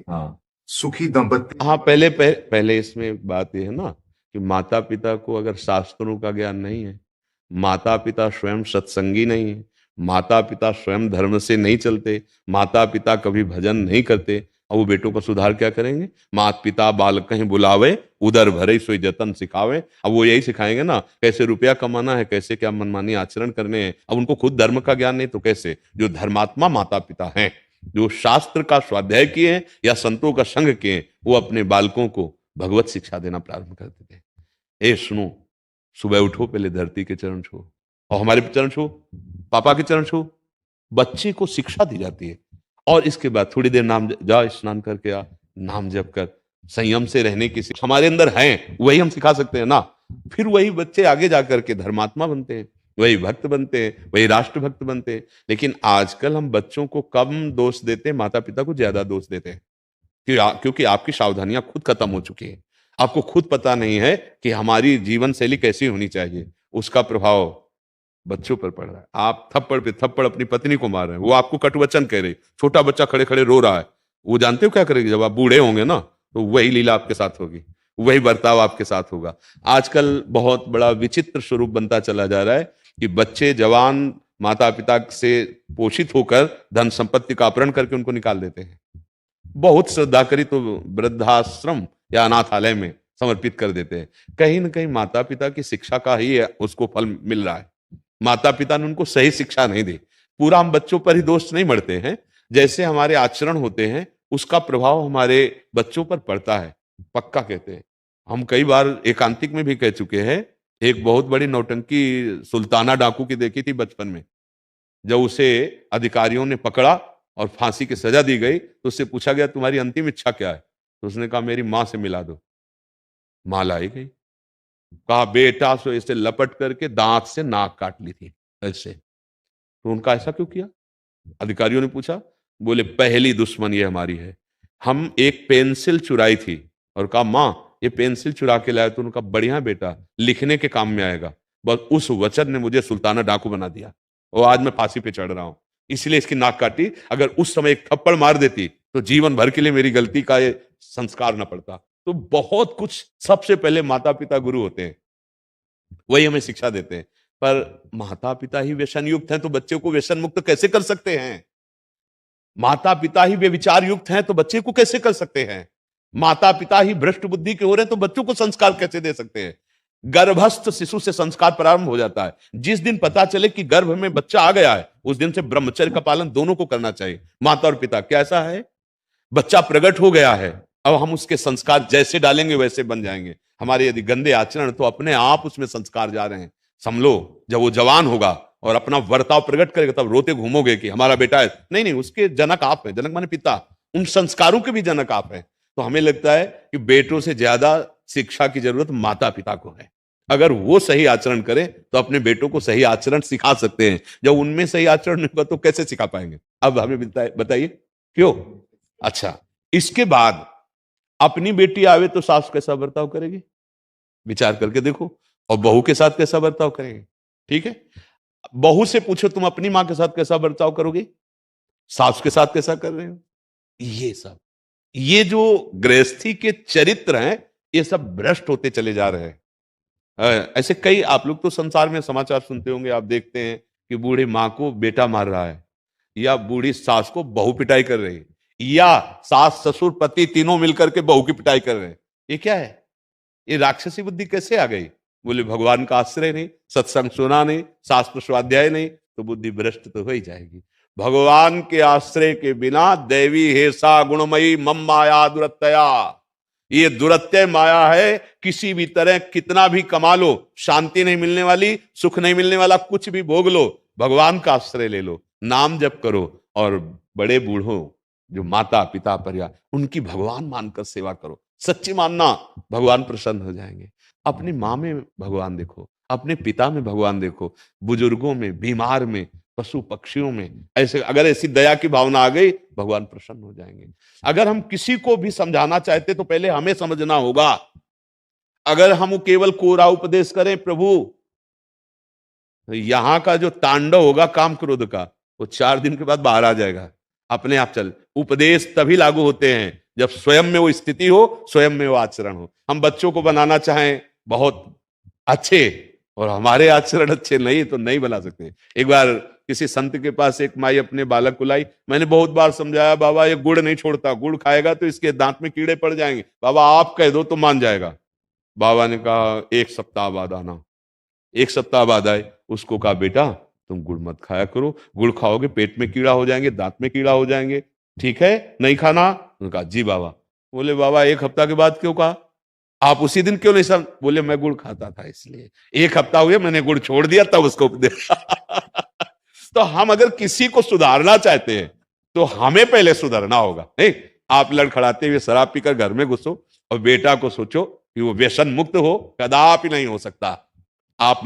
हाँ सुखी दंपत्ति। हाँ, पहले इसमें बात यह है ना कि माता पिता को अगर शास्त्रों का ज्ञान नहीं है, माता पिता स्वयं सत्संगी नहीं है, माता पिता स्वयं धर्म से नहीं चलते, माता पिता कभी भजन नहीं करते, और वो बेटों का सुधार क्या करेंगे? माता पिता बालक कहीं बुलावे, उधर भरे सोई जतन सिखावे। अब वो यही सिखाएंगे ना कैसे रुपया कमाना है, कैसे क्या मनमानी आचरण करने हैं। अब उनको खुद धर्म का ज्ञान नहीं तो कैसे? जो धर्मात्मा माता पिता हैं, जो शास्त्र का स्वाध्याय किए हैं या संतों का संग किए हैं, वो अपने बालकों को भगवत शिक्षा देना प्रारंभ कर देते हैं। ए सुनो, सुबह उठो, पहले धरती के चरण छो, और हमारे चरण छो, पापा के चरण छो। बच्चे को शिक्षा दी जाती है, और इसके बाद थोड़ी देर नाम जा, स्नान करके आ, नाम जप कर, संयम से रहने की शिक्षा हमारे अंदर है, वही हम सिखा सकते हैं ना। फिर वही बच्चे आगे जाकर के धर्मात्मा बनते हैं, वही भक्त बनते हैं, वही राष्ट्र भक्त बनते हैं। लेकिन आजकल हम बच्चों को कम दोष देते हैं, माता पिता को ज्यादा दोष देते हैं। क्योंकि आपकी सावधानियां खुद खत्म हो चुकी हैं। आपको खुद पता नहीं है कि हमारी जीवन शैली कैसी होनी चाहिए। उसका प्रभाव बच्चों पर पड़ रहा है। आप थप्पड़ पे थप्पड़ अपनी पत्नी को मार रहे हैं, वो आपको कटुवचन कह रही, छोटा बच्चा खड़े खड़े रो रहा है। वो जानते हो क्या करेगी? जब आप बूढ़े होंगे ना, तो वही लीला आपके साथ होगी, वही बर्ताव आपके साथ होगा। आजकल बहुत बड़ा विचित्र स्वरूप बनता चला जा रहा है कि बच्चे जवान माता पिता से पोषित होकर धन संपत्ति का अपहरण करके उनको निकाल देते हैं। बहुत श्रद्धा करी तो वृद्धाश्रम या अनाथालय में समर्पित कर देते हैं। कहीं ना कहीं माता पिता की शिक्षा का ही उसको फल मिल रहा है। माता पिता ने उनको सही शिक्षा नहीं दी। पूरा हम बच्चों पर ही दोष नहीं मढ़ते हैं, जैसे हमारे आचरण होते हैं उसका प्रभाव हमारे बच्चों पर पड़ता है, पक्का कहते हैं। हम कई बार एकांतिक में भी कह चुके हैं। एक बहुत बड़ी नौटंकी सुल्ताना डाकू की देखी थी बचपन में। जब उसे अधिकारियों ने पकड़ा और फांसी की सजा दी गई, तो उससे पूछा गया तुम्हारी अंतिम इच्छा क्या है? तो उसने कहा मेरी मां से मिला दो। मां लाई गई। कहा बेटा, सो इसे लपट करके दांत से नाक काट ली थी ऐसे। तो उनका ऐसा क्यों किया? अधिकारियों ने पूछा। बोले पहली दुश्मन ये हमारी है। हम एक पेंसिल चुराई थी और कहा मां ये पेंसिल चुरा के लाया। तो उनका बढ़िया बेटा, लिखने के काम में आएगा। बस उस वचन ने मुझे सुल्ताना डाकू बना दिया, और आज मैं फांसी पे चढ़ रहा हूं। इसलिए इसकी नाक काटी। अगर उस समय एक थप्पड़ मार देती तो जीवन भर के लिए मेरी गलती का ये संस्कार न पड़ता। तो बहुत कुछ, सबसे पहले माता पिता गुरु होते हैं, वही हमें शिक्षा देते हैं। पर माता पिता ही व्यसन युक्त हैं तो बच्चे को व्यसन मुक्त कैसे कर सकते हैं? माता पिता ही व्यभिचार युक्त हैं तो बच्चे को कैसे कर सकते हैं? माता पिता ही भ्रष्ट बुद्धि के हो रहे हैं तो बच्चों को संस्कार कैसे दे सकते हैं? गर्भस्थ शिशु से संस्कार प्रारंभ हो जाता है। जिस दिन पता चले कि गर्भ में बच्चा आ गया है, उस दिन से ब्रह्मचर्य का पालन दोनों को करना चाहिए, माता और पिता। कैसा है? बच्चा प्रकट हो गया है, अब हम उसके संस्कार जैसे डालेंगे वैसे बन जाएंगे। हमारे यदि गंदे आचरण, तो अपने आप उसमें संस्कार जा रहे हैं। समझो, जब वो जवान होगा और अपना वर्ताव प्रकट करेगा, तब रोते घूमोगे कि हमारा बेटा है। नहीं नहीं, उसके जनक आप हैं। जनक माने पिता। उन संस्कारों के भी जनक आप हैं। तो हमें लगता है कि बेटों से ज्यादा शिक्षा की जरूरत माता पिता को है। अगर वो सही आचरण करें तो अपने बेटों को सही आचरण सिखा सकते हैं। जब उनमें सही आचरण नहीं होगा तो कैसे सिखा पाएंगे? अब हमें बताइए क्यों? अच्छा, इसके बाद अपनी बेटी आवे तो सास कैसा बर्ताव करेगी, विचार करके देखो। और बहू के साथ कैसा बर्ताव करेंगे? ठीक है, बहू से पूछो तुम अपनी मां के साथ कैसा बर्ताव करोगे, सास के साथ कैसा कर रहे हो। ये सब, ये जो गृहस्थी के चरित्र हैं, ये सब भ्रष्ट होते चले जा रहे हैं। ऐसे कई, आप लोग तो संसार में समाचार सुनते होंगे, आप देखते हैं कि बूढ़ी मां को बेटा मार रहा है, या बूढ़ी सास को बहू पिटाई कर रही है, या सास ससुर पति तीनों मिलकर के बहू की पिटाई कर रहे हैं। ये क्या है? ये राक्षसी बुद्धि कैसे आ गई? बोले भगवान का आश्रय नहीं, सत्संग सुना नहीं, शास्त्र स्वाध्याय नहीं, तो बुद्धि भ्रष्ट तो हो ही जाएगी। भगवान के आश्रय के बिना दैवी हेसा गुणमयी मम माया दुरत्यया, ये दुरत्यय माया है। किसी भी तरह कितना भी कमा लो, शांति नहीं मिलने वाली, सुख नहीं मिलने वाला। कुछ भी भोग लो, भगवान का आश्रय ले लो, नाम जप करो, और बड़े बूढ़ों जो माता पिता परिवार, उनकी भगवान मानकर सेवा करो। सच्ची मानना, भगवान प्रसन्न हो जाएंगे। अपनी माँ में भगवान देखो, अपने पिता में भगवान देखो, बुजुर्गों में, बीमार में, पशु पक्षियों में। ऐसे अगर ऐसी दया की भावना आ गई, भगवान प्रसन्न हो जाएंगे। अगर हम किसी को भी समझाना चाहते तो पहले हमें समझना होगा। अगर हम केवल कोरा उपदेश करें प्रभु, यहां का जो तांडव होगा काम क्रोध का, वो 4 दिन के बाद बाहर आ जाएगा। अपने आप चल। उपदेश तभी लागू होते हैं जब स्वयं में वो स्थिति हो, स्वयं में वो आचरण हो। हम बच्चों को बनाना चाहें बहुत अच्छे और हमारे आचरण अच्छे नहीं तो नहीं बना सकते। एक बार किसी संत के पास एक माई अपने बालक को लाई। मैंने बहुत बार समझाया, बाबा ये गुड़ नहीं छोड़ता, गुड़ खाएगा तो इसके दांत में कीड़े पड़ जाएंगे, बाबा आप कह दो तो मान जाएगा। बाबा ने कहा 1 सप्ताह बाद आना। 1 सप्ताह बाद आए, उसको कहा बेटा तुम गुड़ मत खाया करो, गुड़ खाओगे पेट में कीड़ा हो जाएंगे, दांत में कीड़ा हो जाएंगे, ठीक है नहीं खाना। उन्होंने कहा जी बाबा। बोले बाबा 1 हफ्ता के बाद क्यों कहा, आप उसी दिन क्यों नहीं समझ। बोले मैं गुड़ खाता था इसलिए, 1 हफ्ता हुए मैंने गुड़ छोड़ दिया तब उसको उपदेश। तो हम अगर किसी को सुधारना चाहते हैं तो हमें पहले सुधरना होगा। नहीं, आप लड़खड़ाते हुए शराब पीकर घर में घुसो और बेटा को सोचो कि वो व्यसन मुक्त हो, कदापि नहीं हो सकता। आप